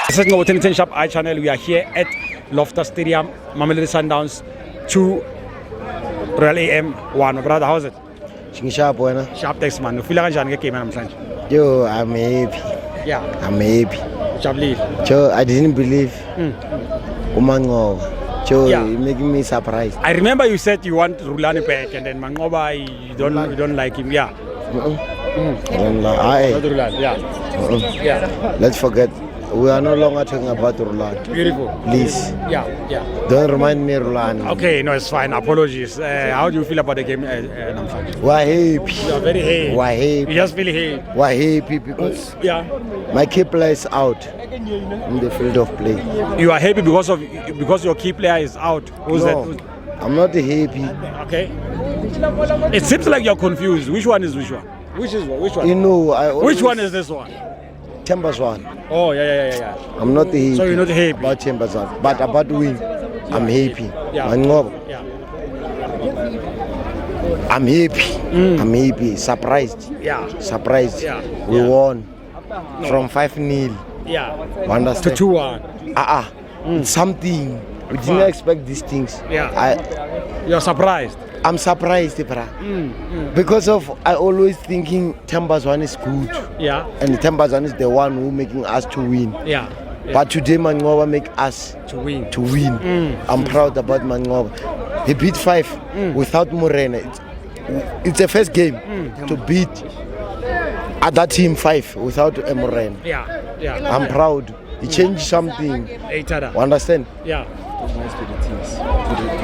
This is Ngabo Shop iChannel. We are here at Loftus Stadium, Mamelodi Sundowns 2, Royal AM 1. My brother, how's it? Sharp, buena. Sharp text, man. You feel like I'm game, man. Yo, I'm happy. Yeah. I'm happy. Joe, I didn't believe. Joe, Yeah. you're making me surprised. I remember you said you want Rulani back, and then Mangoba, you don't like him. Yeah. Yeah. Let's forget. We are no longer talking about Rulan. Beautiful. Please. Yeah. Don't remind me Rulan. Okay, no, it's fine. Apologies. How do you feel about the game, Namsan? We're happy. You are very happy. We're happy. You just feel happy. We're happy because my key player is out in the field of play. You are happy because your key player is out. Who's No, that? I'm not happy. Okay. It seems like you're confused. Which one is which one? Which one? You know, Which one is this one? Chambers one. Oh, yeah. I'm not happy. So you're not happy? About Chambers one. But about win, I'm happy. Yeah. Yeah. I'm happy. I'm happy. Surprised. Yeah. Surprised. Yeah. We won from 5-0. Yeah. Understand? To 2-1. It's something. We didn't expect these things. Yeah. You're surprised. I'm surprised, bra. Because of I always thinking Chambers one is good. Yeah. And Chambers one is the one who making us to win. Yeah. But today Mangoba make us To win. I'm proud about Mangoba. He beat 5 without Morena. It's the first game to beat other team 5 without a Morena. Yeah. I'm proud. He changed something. You understand? Yeah.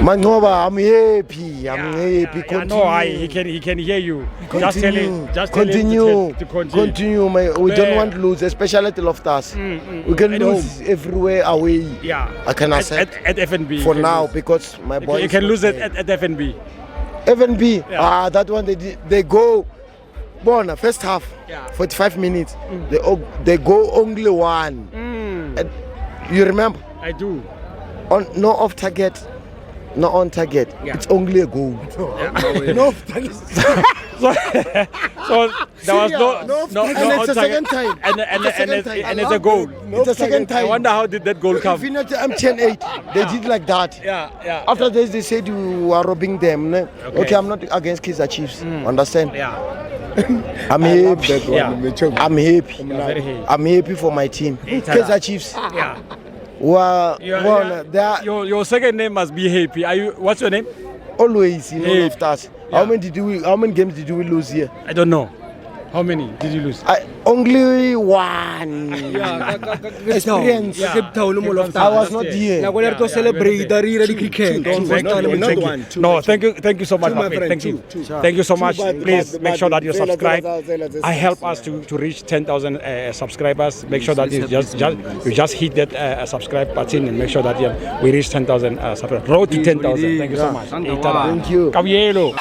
Mangoba, I'm happy. I'm happy. Yeah, no, he can hear you. Just tell him to continue. Continue. We don't want to lose, especially at Loftus. We can lose everywhere away. Yeah. I can accept at FNB for now because my boy. You can lose it at FNB. FNB. Yeah. That one they go. Bona first half. 45 minutes. They go only one. And you remember? I do. No off target. Not on target. Yeah. It's only a goal. No off target. so there was no and it's the second time. And it's a goal. It's the second time. I wonder how did that goal come? If you know the M10-8, they did like that. Yeah. After this, they said you are robbing them. Ne? Okay, I'm not against Kaizer Chiefs. Understand? Yeah. I'm happy. I'm happy. Very happy. I'm happy for my team. Kaizer Chiefs. Yeah. Your second name must be Happy. What's your name? Always, of us. How many games did we lose here? I don't know. How many did you lose? Only one. Experience. Yeah. I was not here. To celebrate No, thank you so much. Thank you so much. Please make sure that you subscribe. I help us to reach 10,000 subscribers. Make sure that you just hit that subscribe button and make sure that we reach 10,000 subscribers. Road to 10,000. Thank you so much. Thank you. Cavielo.